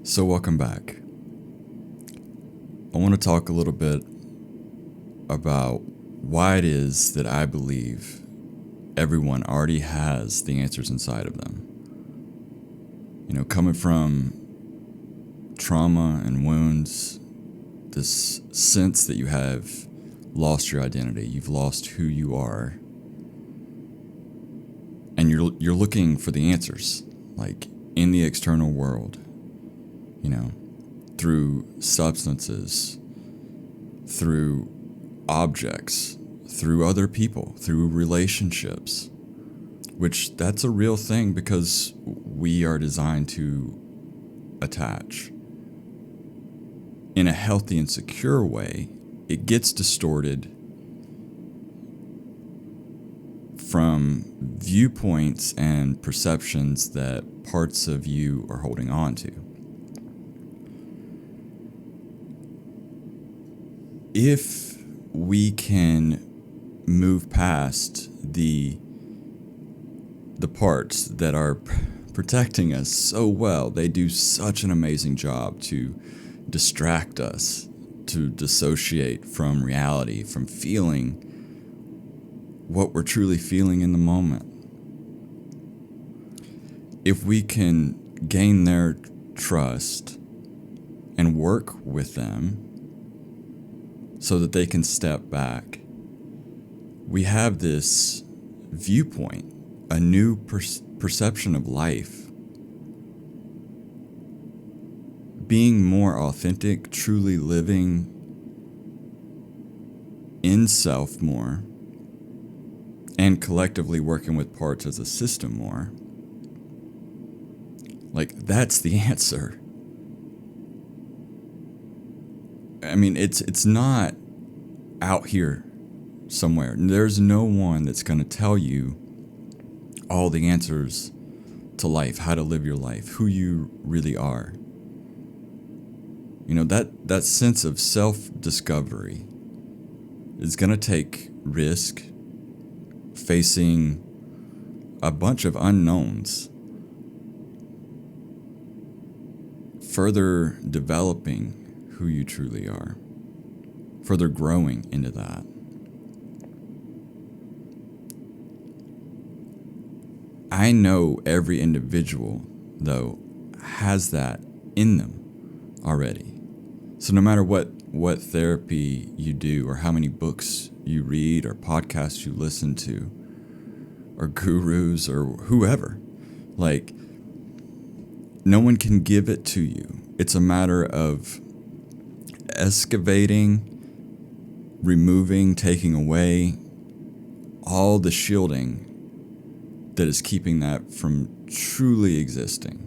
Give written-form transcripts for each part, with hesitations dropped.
So welcome back. I want to talk a little bit about why it is that I believe everyone already has the answers inside of them. You know, coming from trauma and wounds, this sense that you have lost your identity, you've lost who you are, and you're looking for the answers, like in the external world, you know, through substances, through objects, through other people, through relationships, which that's a real thing because we are designed to attach. In a healthy and secure way, it gets distorted from viewpoints and perceptions that parts of you are holding on to. If we can move past the parts that are protecting us so well, they do such an amazing job to distract us, to dissociate from reality, from feeling what we're truly feeling in the moment. If we can gain their trust and work with them so that they can step back, we have this viewpoint, a new perception of life, being more authentic, truly living in self more, and collectively working with parts as a system more. Like, that's the answer. I mean, it's not out here somewhere. There's no one that's going to tell you all the answers to life, how to live your life, who you really are. You know, that sense of self-discovery is going to take risk, facing a bunch of unknowns, further developing who you truly are, further growing into that. I know every individual, though, has that in them already. So no matter what therapy you do, or how many books you read, or podcasts you listen to, or gurus, or whoever, like, no one can give it to you. It's a matter of excavating, removing, taking away all the shielding that is keeping that from truly existing.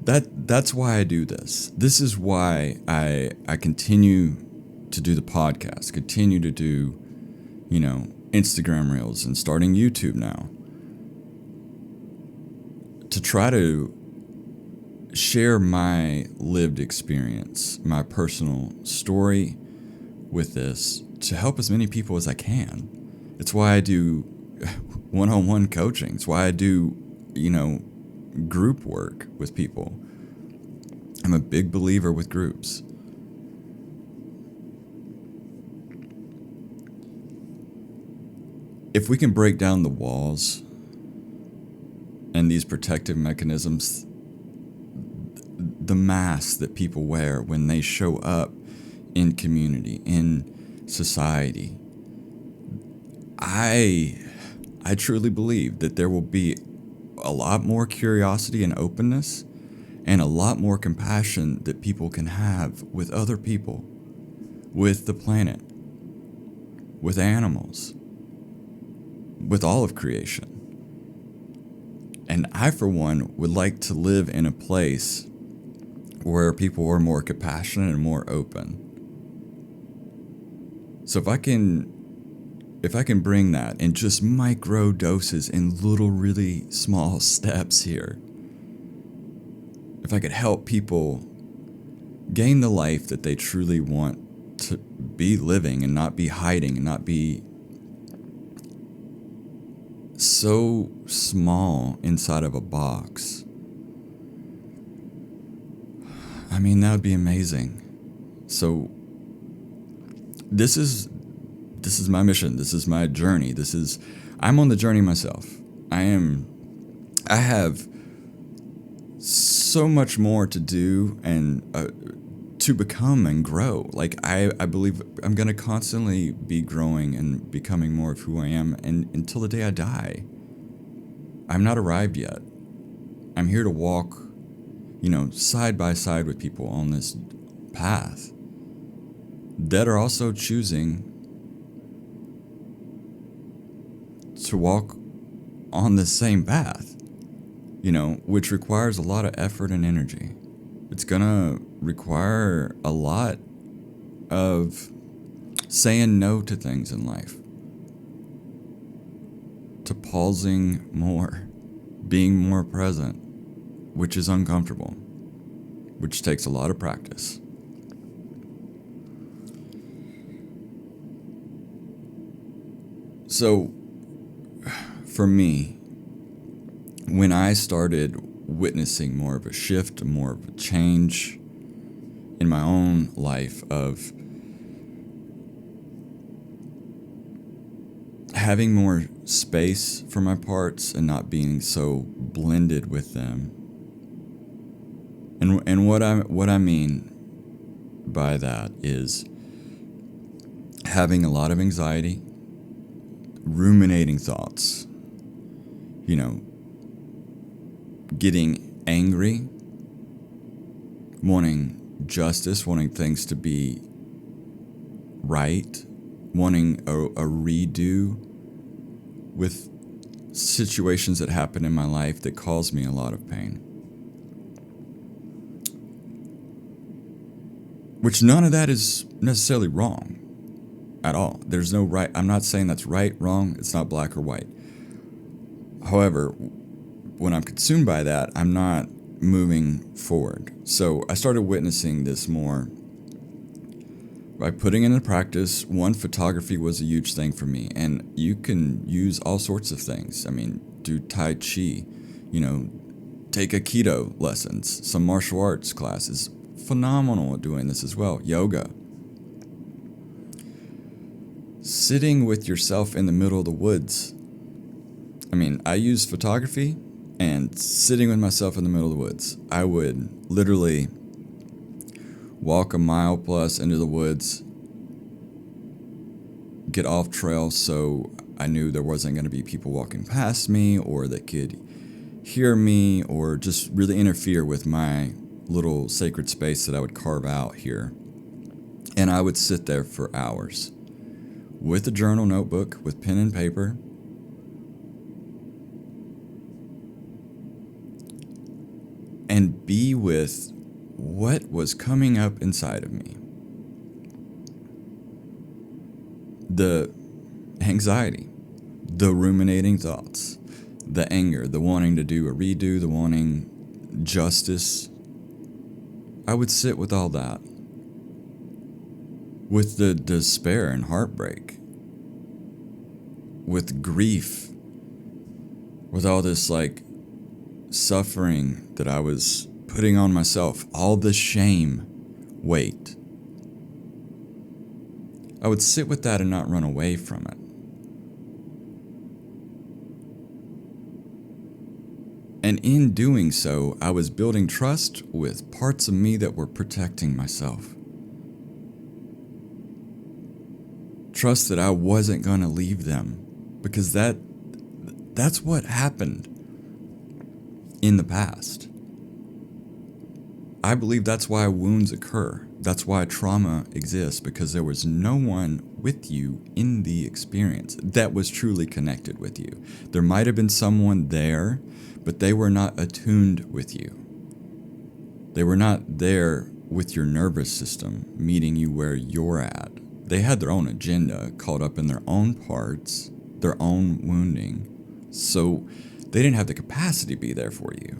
That's why I do this. This is why I continue to do the podcast, continue to do, you know, Instagram Reels, and starting YouTube now, to try to share my lived experience, my personal story with this, to help as many people as I can. It's why I do one-on-one coaching. It's why I do, you know, group work with people. I'm a big believer with groups. If we can break down the walls and these protective mechanisms, the mask that people wear when they show up in community, in society, I truly believe that there will be a lot more curiosity and openness, and a lot more compassion that people can have with other people, with the planet, with animals, with all of creation. And I, for one, would like to live in a place where people are more compassionate and more open. So if I can bring that in just micro doses, in little, really small steps here, if I could help people gain the life that they truly want to be living, and not be hiding, and not be so small inside of a box. I mean, that would be amazing. So this is my mission. This is my journey. I'm on the journey myself. I have so much more to do and to become and grow. Like I believe I'm going to constantly be growing and becoming more of who I am, and until the day I die. I'm not arrived yet. I'm here to walk, side by side with people on this path that are also choosing to walk on the same path, which requires a lot of effort and energy. It's gonna require a lot of saying no to things in life, to pausing more, being more present, which is uncomfortable, which takes a lot of practice. So, for me, when I started witnessing more of a shift, more of a change in my own life of having more space for my parts and not being so blended with them. And what I mean by that is having a lot of anxiety, ruminating thoughts, getting angry, wanting justice, wanting things to be right, wanting a redo with situations that happen in my life that cause me a lot of pain. Which none of that is necessarily wrong at all. There's no right. I'm not saying that's right, wrong. It's not black or white. However, when I'm consumed by that, I'm not moving forward. So I started witnessing this more by putting into practice. One, photography was a huge thing for me. And you can use all sorts of things. I mean, do Tai Chi, take Aikido lessons, some martial arts classes. Phenomenal at doing this as well. Yoga. Sitting with yourself in the middle of the woods. I mean, I use photography and sitting with myself in the middle of the woods. I would literally walk a mile plus into the woods, get off trail so I knew there wasn't going to be people walking past me or that could hear me or just really interfere with my little sacred space that I would carve out here. And I would sit there for hours with a journal notebook, with pen and paper, and be with what was coming up inside of me. The anxiety, the ruminating thoughts, the anger, the wanting to do a redo, the wanting justice. I would sit with all that, with the despair and heartbreak, with grief, with all this suffering that I was putting on myself, all the shame, weight. I would sit with that and not run away from it. And in doing so, I was building trust with parts of me that were protecting myself. Trust that I wasn't going to leave them, because that's what happened in the past. I believe that's why wounds occur. That's why trauma exists, because there was no one with you in the experience that was truly connected with you. There might have been someone there, but they were not attuned with you. They were not there with your nervous system, meeting you where you're at. They had their own agenda, caught up in their own parts, their own wounding. So they didn't have the capacity to be there for you.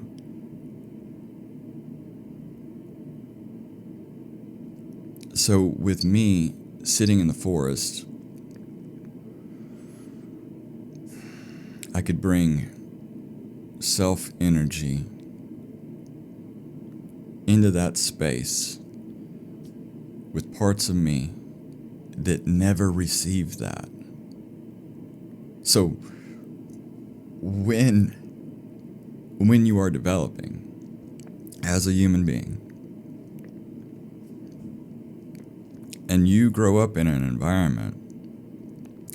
So with me sitting in the forest, I I could bring self energy into that space with parts of me that never received that. So when you are developing as a human being and you grow up in an environment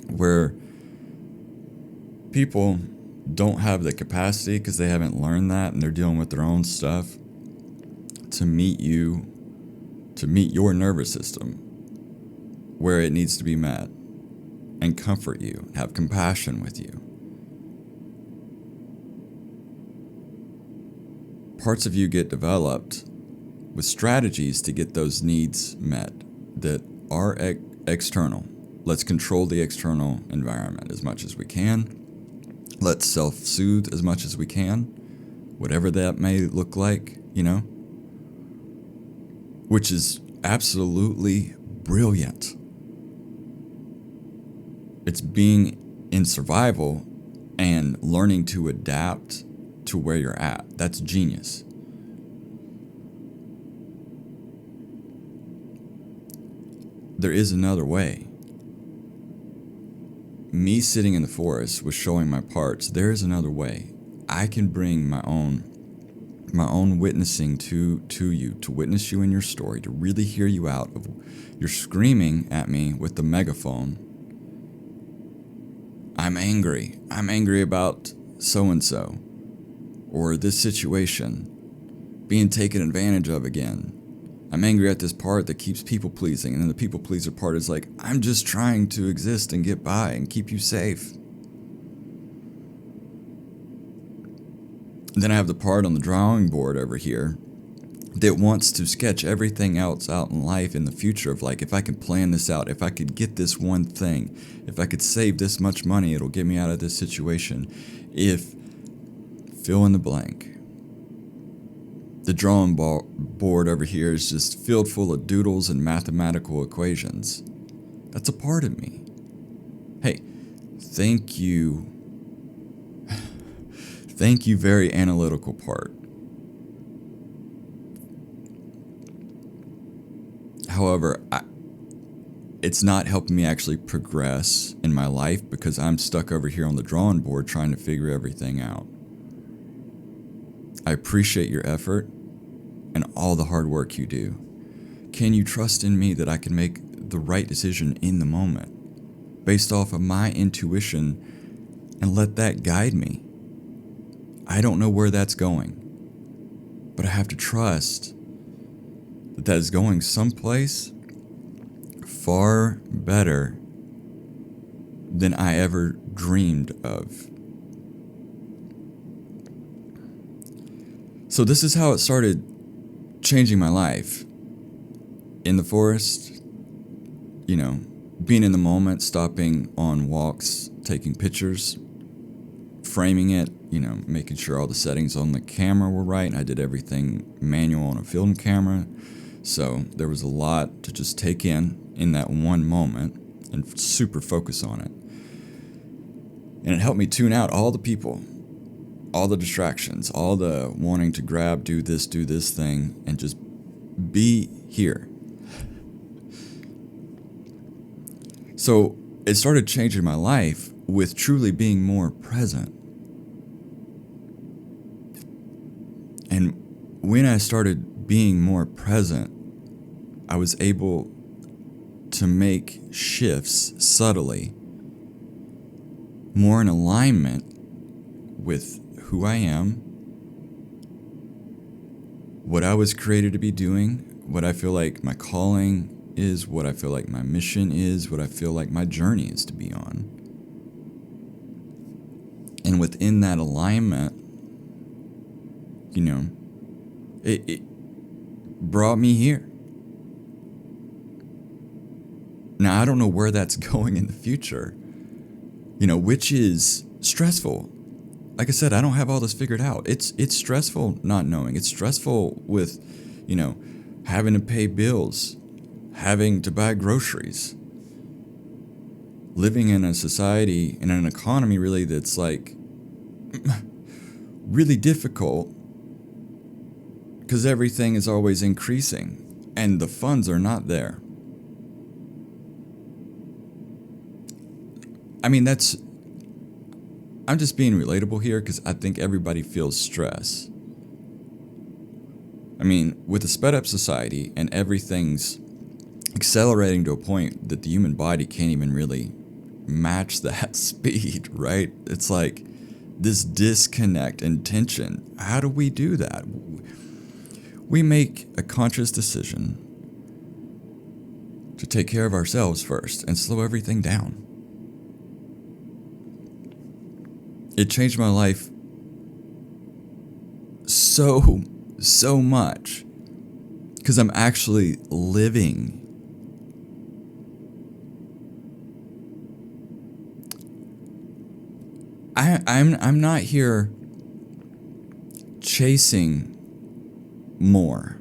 where people don't have the capacity because they haven't learned that and they're dealing with their own stuff to meet your nervous system where it needs to be met and comfort you, have compassion with you. Parts of you get developed with strategies to get those needs met that are external. Let's control the external environment as much as we can. Let's self-soothe as much as we can, whatever that may look like, which is absolutely brilliant. It's being in survival and learning to adapt to where you're at. That's genius. There is another way. Me sitting in the forest was showing my parts. There is another way. I can bring my own witnessing to you, to witness you in your story, to really hear you out. You're screaming at me with the megaphone. I'm angry. I'm angry about so-and-so. Or this situation. Being taken advantage of again. I'm angry at this part that keeps people pleasing. And then the people pleaser part is like, I'm just trying to exist and get by and keep you safe. And then I have the part on the drawing board over here that wants to sketch everything else out in life in the future of like, if I can plan this out, if I could get this one thing, if I could save this much money, it'll get me out of this situation. If fill in the blank. The drawing board over here is just filled full of doodles and mathematical equations. That's a part of me. Hey, thank you. Thank you, very analytical part. However, it's not helping me actually progress in my life because I'm stuck over here on the drawing board trying to figure everything out. I appreciate your effort and all the hard work you do. Can you trust in me that I can make the right decision in the moment based off of my intuition and let that guide me? I don't know where that's going, but I have to trust that that is going someplace far better than I ever dreamed of. So this is how it started changing my life. In the forest, being in the moment, stopping on walks, taking pictures, framing it, making sure all the settings on the camera were right. I did everything manual on a film camera. So there was a lot to just take in that one moment and super focus on it. And it helped me tune out all the people, all the distractions, all the wanting to grab, do this thing, and just be here. So it started changing my life with truly being more present. And when I started being more present, I was able to make shifts subtly, more in alignment with who I am, what I was created to be doing, what I feel like my calling is, what I feel like my mission is, what I feel like my journey is to be on. And within that alignment, it brought me here. Now, I don't know where that's going in the future, which is stressful. Like I said, I don't have all this figured out. It's stressful not knowing. It's stressful with, having to pay bills, having to buy groceries, living in a society, in an economy really that's like really difficult because everything is always increasing and the funds are not there. I mean, I'm just being relatable here because I think everybody feels stress. I mean, with a sped up society and everything's accelerating to a point that the human body can't even really match that speed, right? It's like this disconnect and tension. How do we do that? We make a conscious decision to take care of ourselves first and slow everything down. It changed my life so much because I'm actually living. I'm not here chasing more.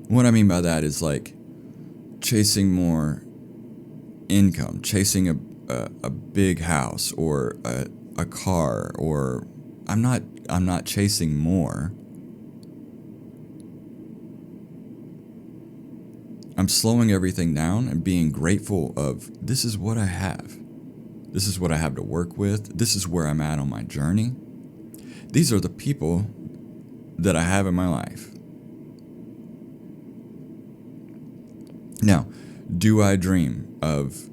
What I mean by that is like chasing more income, chasing a big house or a car, or I'm not chasing more. I'm slowing everything down and being grateful of this is what I have. This is what I have to work with. This is where I'm at on my journey. These are the people that I have in my life. Now, do I dream of,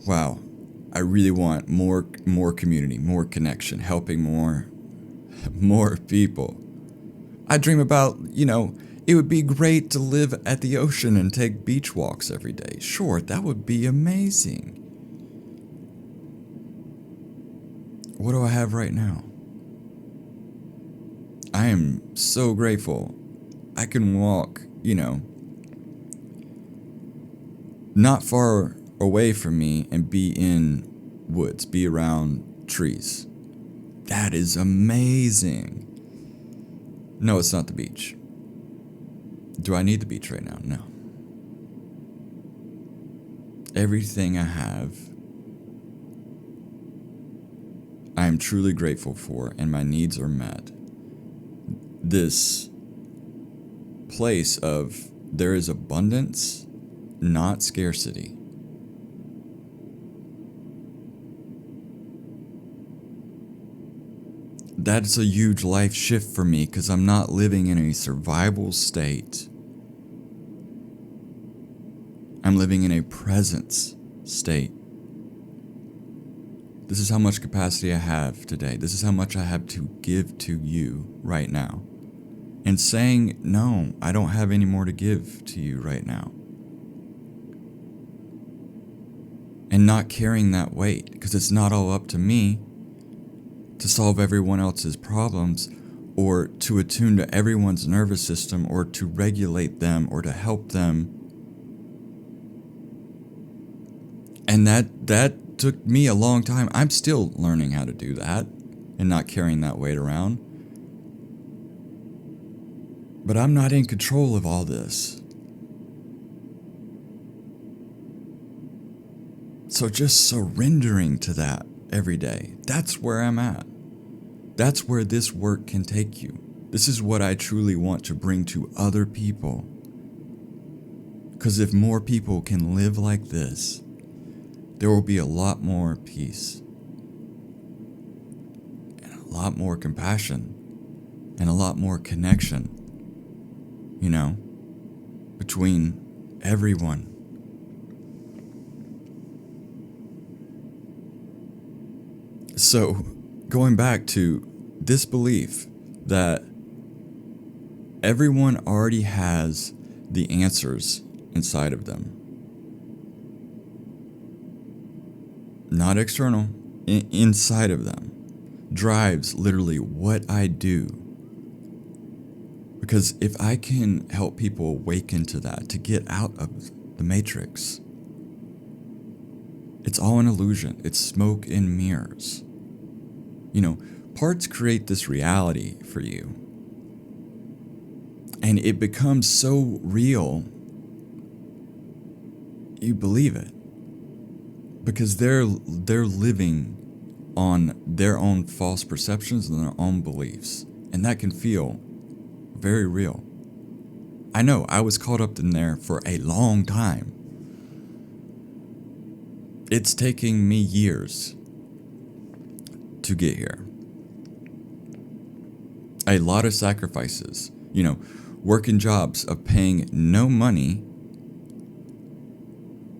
wow, I really want more community, more connection, helping more people. I dream about, it would be great to live at the ocean and take beach walks every day. Sure, that would be amazing. What do I have right now? I am so grateful. I can walk, not far away from me and be in woods, be around trees. That is amazing. No, it's not the beach. Do I need the beach right now? No. Everything I have, I am truly grateful for, and my needs are met. This place of there is abundance, not scarcity. That's a huge life shift for me because I'm not living in a survival state. I'm living in a presence state. This is how much capacity I have today. This is how much I have to give to you right now. And saying, no, I don't have any more to give to you right now. And not carrying that weight, because it's not all up to me to solve everyone else's problems or to attune to everyone's nervous system or to regulate them or to help them. And that took me a long time. I'm still learning how to do that and not carrying that weight around. But I'm not in control of all this. So just surrendering to that every day, that's where I'm at. That's where this work can take you. This is what I truly want to bring to other people. Because if more people can live like this, there will be a lot more peace and a lot more compassion and a lot more connection, between everyone. So, going back to this belief that everyone already has the answers inside of them. Not external, inside of them, drives literally what I do. Because if I can help people awaken to that, to get out of the matrix, it's all an illusion. It's smoke and mirrors. Parts create this reality for you. And it becomes so real, you believe it. Because they're living on their own false perceptions and their own beliefs. And that can feel very real. I know, I was caught up in there for a long time. It's taking me years to get here. A lot of sacrifices, working jobs of paying no money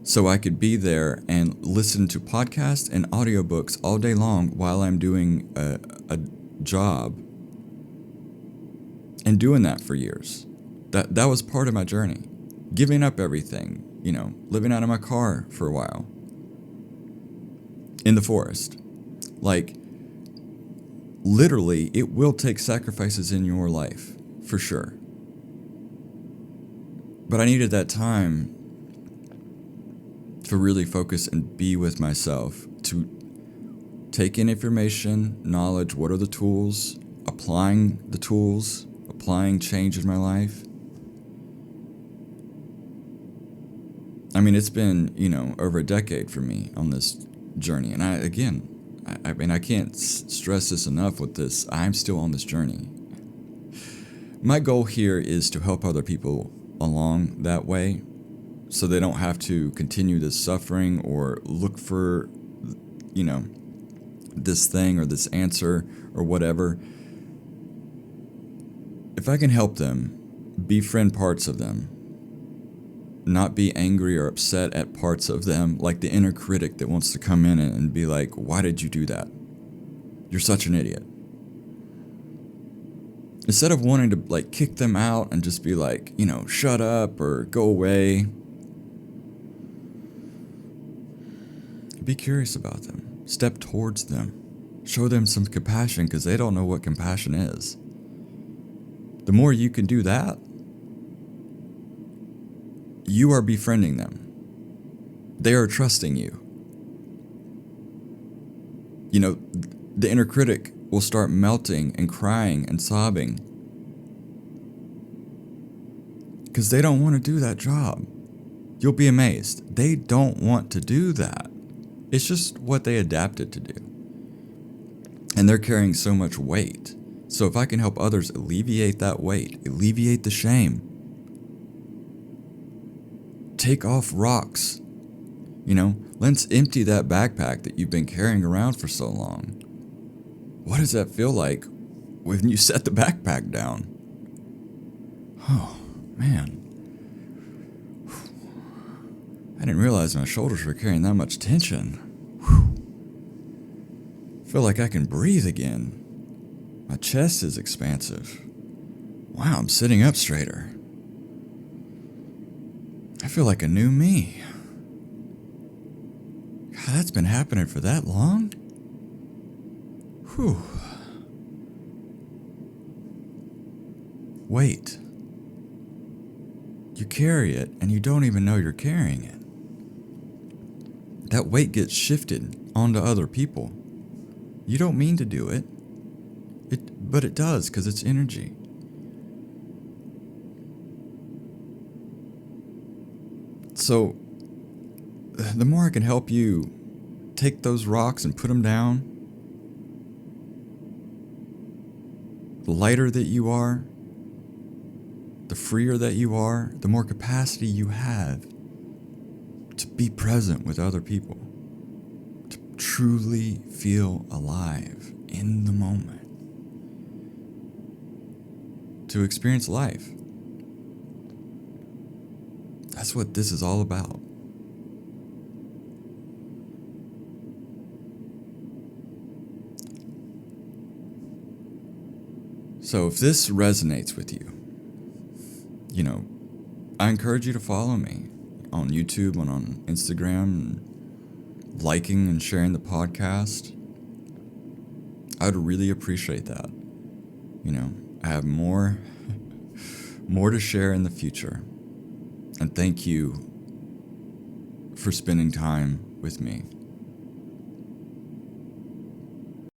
so I could be there and listen to podcasts and audiobooks all day long while I'm doing a job, and doing that for years. That was part of my journey. Giving up everything, living out of my car for a while. In the forest. Like, literally, it will take sacrifices in your life, for sure. But I needed that time to really focus and be with myself, to take in information, knowledge, what are the tools, applying the tools, applying change in my life. I mean, it's been, over a decade for me on this journey. And I can't stress this enough with this. I'm still on this journey. My goal here is to help other people along that way so they don't have to continue this suffering or look for, this thing or this answer or whatever. If I can help them befriend parts of them, not be angry or upset at parts of them, like the inner critic that wants to come in and be like, why did you do that? You're such an idiot. Instead of wanting to kick them out and just be like, shut up or go away, be curious about them. Step towards them. Show them some compassion because they don't know what compassion is. The more you can do that, you are befriending them. They are trusting you. The inner critic will start melting and crying and sobbing because they don't want to do that job. You'll be amazed. They don't want to do that. It's just what they adapted to do. And they're carrying so much weight. So if I can help others alleviate that weight, alleviate the shame, take off rocks, let's empty that backpack that you've been carrying around for so long. What does that feel like when you set the backpack down? Oh, man. I didn't realize my shoulders were carrying that much tension. Feel like I can breathe again. My chest is expansive. Wow, I'm sitting up straighter. I feel like a new me. God, that's been happening for that long? Whew. Wait. You carry it and you don't even know you're carrying it. That weight gets shifted onto other people. You don't mean to do it. But it does because it's energy. So, the more I can help you take those rocks and put them down, the lighter that you are, the freer that you are, the more capacity you have to be present with other people, to truly feel alive in the moment, to experience life. That's what this is all about. So if this resonates with you, I encourage you to follow me on YouTube and on Instagram, and liking and sharing the podcast. I would really appreciate that. I have more to share in the future. And thank you for spending time with me.